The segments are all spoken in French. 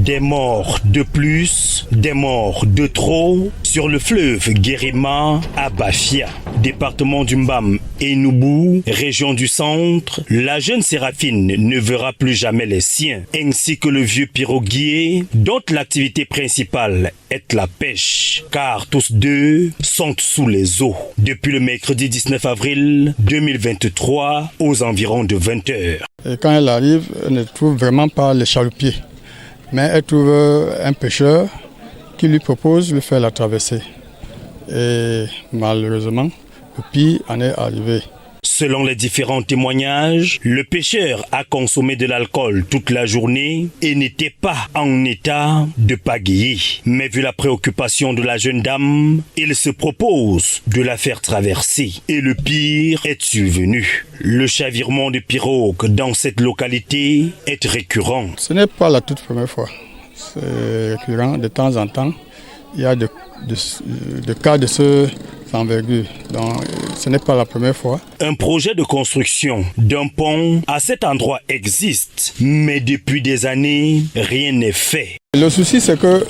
Des morts de plus, des morts de trop sur le fleuve Guérima à Bafia, département du Mbam et Noubou, région du centre. La jeune Séraphine ne verra plus jamais les siens, ainsi que le vieux piroguier dont l'activité principale est la pêche, car tous deux sont sous les eaux depuis le mercredi 19 avril 2023 aux environs de 20 h. Et quand elle arrive, elle ne trouve vraiment pas les chaloupiers, mais elle trouve un pêcheur qui lui propose de faire la traversée. Et malheureusement, le pire en est arrivé. Selon les différents témoignages, le pêcheur a consommé de l'alcool toute la journée et n'était pas en état de pagayer. Mais vu la préoccupation de la jeune dame, il se propose de la faire traverser. Et le pire est survenu. Le chavirement de pirogue dans cette localité est récurrent. Ce n'est pas la toute première fois. C'est récurrent de temps en temps. Il y a des cas de ce envergure. Donc, ce n'est pas la première fois. Un projet de construction d'un pont à cet endroit existe, mais depuis des années, rien n'est fait. Le souci, c'est que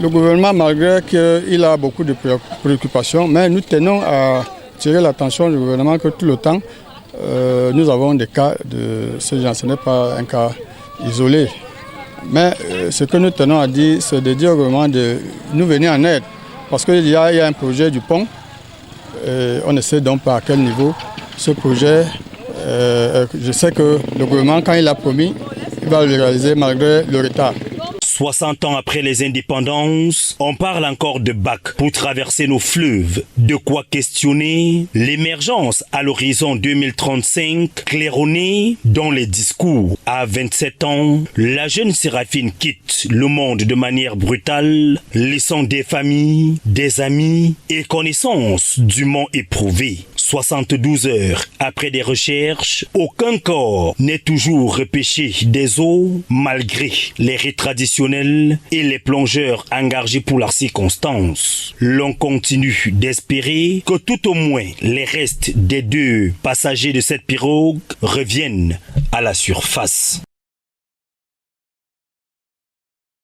le gouvernement, malgré qu'il a beaucoup de préoccupations, mais nous tenons à tirer l'attention du gouvernement que tout le temps, nous avons des cas de ce genre. Ce n'est pas un cas isolé. Mais ce que nous tenons à dire, c'est de dire au gouvernement de nous venir en aide. Parce qu'il y a un projet du pont, et on ne sait donc pas à quel niveau ce projet, je sais que le gouvernement, quand il a promis, il va le réaliser malgré le retard. 60 ans après les indépendances, on parle encore de bac pour traverser nos fleuves. De quoi questionner l'émergence à l'horizon 2035 claironnée dans les discours. À 27 ans, la jeune Séraphine quitte le monde de manière brutale, laissant des familles, des amis et connaissances dûment éprouvées. 72 heures après des recherches, aucun corps n'est toujours repêché des eaux malgré les rites traditionnels et les plongeurs engagés pour la circonstance. L'on continue d'espérer que tout au moins les restes des deux passagers de cette pirogue reviennent à la surface.